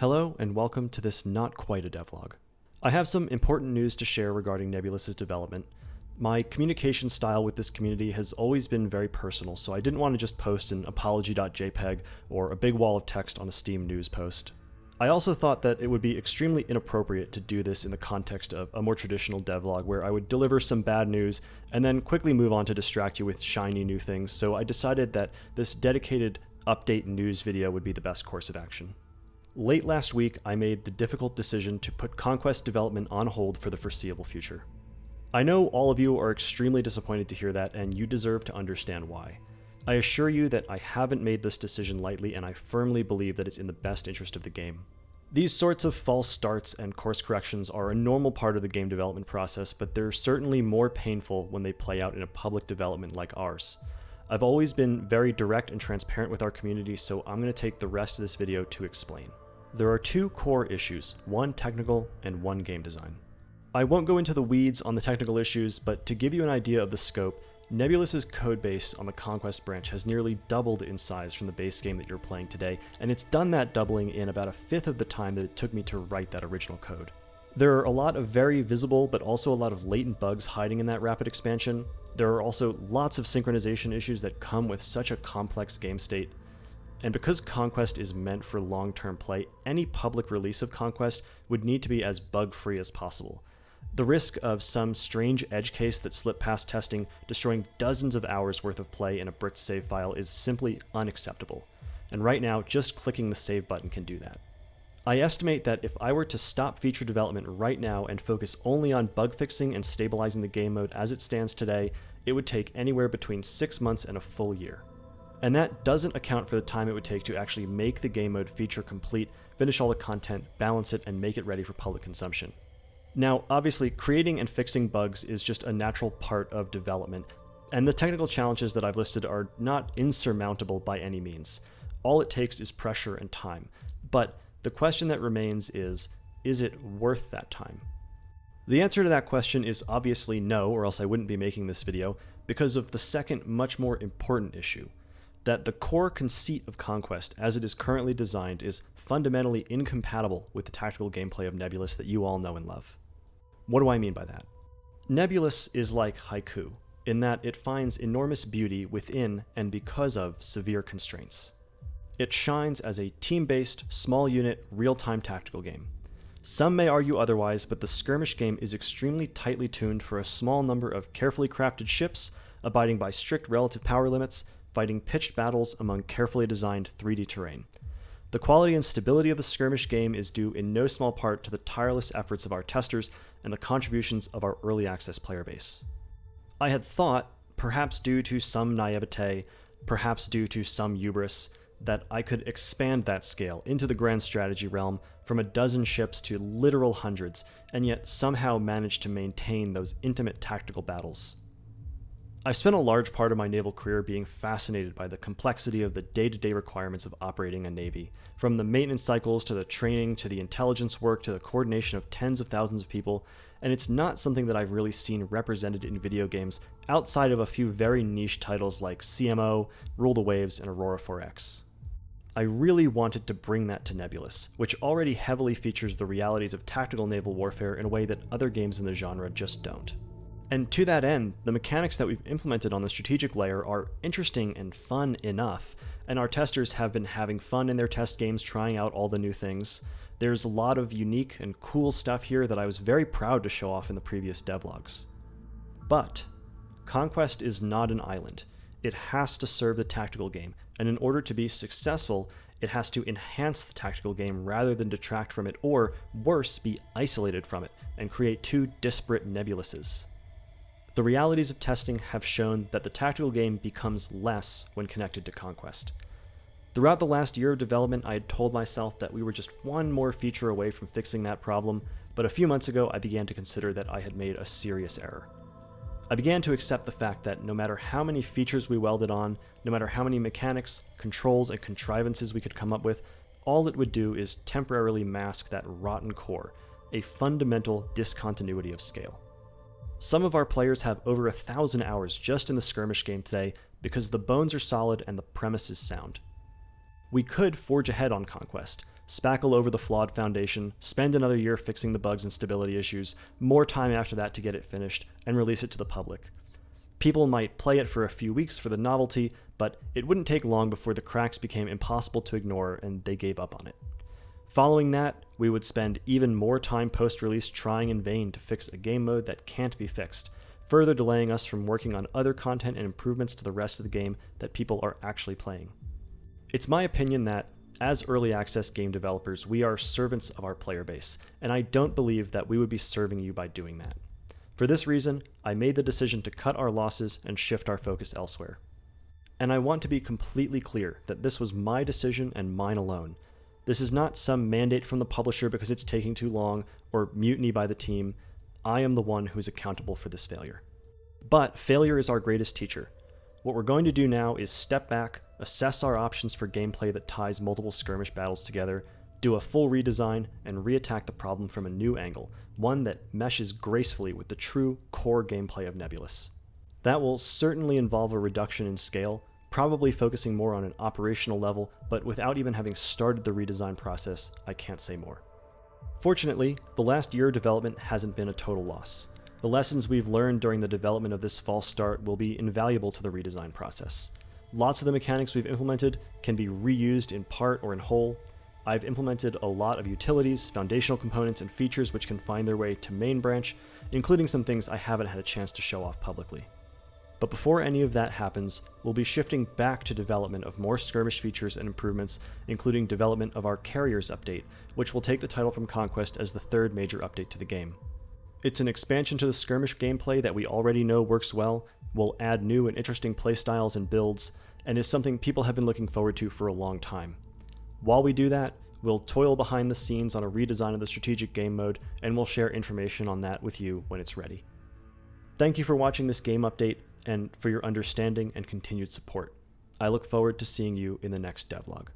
Hello and welcome to this not quite a devlog. I have some important news to share regarding Nebulous' development. My communication style with this community has always been very personal, so I didn't want to just post an apology.jpg or a big wall of text on a Steam news post. I also thought that it would be extremely inappropriate to do this in the context of a more traditional devlog where I would deliver some bad news and then quickly move on to distract you with shiny new things, so I decided that this dedicated update news video would be the best course of action. Late last week, I made the difficult decision to put Conquest development on hold for the foreseeable future. I know all of you are extremely disappointed to hear that, and you deserve to understand why. I assure you that I haven't made this decision lightly, and I firmly believe that it's in the best interest of the game. These sorts of false starts and course corrections are a normal part of the game development process, but they're certainly more painful when they play out in a public development like ours. I've always been very direct and transparent with our community, so I'm going to take the rest of this video to explain. There are two core issues, one technical and one game design. I won't go into the weeds on the technical issues, but to give you an idea of the scope, Nebulous' codebase on the Conquest branch has nearly doubled in size from the base game that you're playing today, and it's done that doubling in about a fifth of the time that it took me to write that original code. There are a lot of very visible, but also a lot of latent bugs hiding in that rapid expansion. There are also lots of synchronization issues that come with such a complex game state. And because Conquest is meant for long-term play, any public release of Conquest would need to be as bug-free as possible. The risk of some strange edge case that slipped past testing, destroying dozens of hours worth of play in a bricked save file is simply unacceptable. And right now, just clicking the save button can do that. I estimate that if I were to stop feature development right now and focus only on bug fixing and stabilizing the game mode as it stands today, it would take anywhere between 6 months and a full year. And that doesn't account for the time it would take to actually make the game mode feature complete, finish all the content, balance it, and make it ready for public consumption. Now, obviously, creating and fixing bugs is just a natural part of development, and the technical challenges that I've listed are not insurmountable by any means. All it takes is pressure and time. But the question that remains is it worth that time? The answer to that question is obviously no, or else I wouldn't be making this video, because of the second, much more important issue. That the core conceit of Conquest, as it is currently designed, is fundamentally incompatible with the tactical gameplay of Nebulous that you all know and love. What do I mean by that? Nebulous is like haiku, in that it finds enormous beauty within and because of severe constraints. It shines as a team-based, small-unit, real-time tactical game. Some may argue otherwise, but the skirmish game is extremely tightly tuned for a small number of carefully crafted ships, abiding by strict relative power limits, fighting pitched battles among carefully designed 3D terrain. The quality and stability of the skirmish game is due in no small part to the tireless efforts of our testers and the contributions of our early access player base. I had thought, perhaps due to some naivete, perhaps due to some hubris, that I could expand that scale into the grand strategy realm from a dozen ships to literal hundreds, and yet somehow manage to maintain those intimate tactical battles. I spent a large part of my naval career being fascinated by the complexity of the day-to-day requirements of operating a navy, from the maintenance cycles to the training to the intelligence work to the coordination of tens of thousands of people, and it's not something that I've really seen represented in video games outside of a few very niche titles like CMO, Rule the Waves, and Aurora 4X. I really wanted to bring that to Nebulous, which already heavily features the realities of tactical naval warfare in a way that other games in the genre just don't. And to that end, the mechanics that we've implemented on the strategic layer are interesting and fun enough, and our testers have been having fun in their test games trying out all the new things. There's a lot of unique and cool stuff here that I was very proud to show off in the previous devlogs. But Conquest is not an island. It has to serve the tactical game, and in order to be successful, it has to enhance the tactical game rather than detract from it, or worse, be isolated from it, and create two disparate Nebuluses. The realities of testing have shown that the tactical game becomes less when connected to Conquest. Throughout the last year of development, I had told myself that we were just one more feature away from fixing that problem, but a few months ago I began to consider that I had made a serious error. I began to accept the fact that no matter how many features we welded on, no matter how many mechanics, controls, and contrivances we could come up with, all it would do is temporarily mask that rotten core, a fundamental discontinuity of scale. Some of our players have over 1,000 hours just in the skirmish game today because the bones are solid and the premise is sound. We could forge ahead on Conquest, spackle over the flawed foundation, spend another year fixing the bugs and stability issues, more time after that to get it finished, and release it to the public. People might play it for a few weeks for the novelty, but it wouldn't take long before the cracks became impossible to ignore and they gave up on it. Following that, we would spend even more time post-release trying in vain to fix a game mode that can't be fixed, further delaying us from working on other content and improvements to the rest of the game that people are actually playing. It's my opinion that, as early access game developers, we are servants of our player base, and I don't believe that we would be serving you by doing that. For this reason, I made the decision to cut our losses and shift our focus elsewhere. And I want to be completely clear that this was my decision and mine alone. This is not some mandate from the publisher because it's taking too long, or mutiny by the team. I am the one who's accountable for this failure. But failure is our greatest teacher. What we're going to do now is step back, assess our options for gameplay that ties multiple skirmish battles together, do a full redesign, and re-attack the problem from a new angle, one that meshes gracefully with the true core gameplay of Nebulous. That will certainly involve a reduction in scale, probably focusing more on an operational level, but without even having started the redesign process, I can't say more. Fortunately, the last year of development hasn't been a total loss. The lessons we've learned during the development of this false start will be invaluable to the redesign process. Lots of the mechanics we've implemented can be reused in part or in whole. I've implemented a lot of utilities, foundational components, and features which can find their way to main branch, including some things I haven't had a chance to show off publicly. But before any of that happens, we'll be shifting back to development of more skirmish features and improvements, including development of our Carriers update, which will take the title from Conquest as the third major update to the game. It's an expansion to the skirmish gameplay that we already know works well, will add new and interesting playstyles and builds, and is something people have been looking forward to for a long time. While we do that, we'll toil behind the scenes on a redesign of the strategic game mode, and we'll share information on that with you when it's ready. Thank you for watching this game update, and for your understanding and continued support. I look forward to seeing you in the next devlog.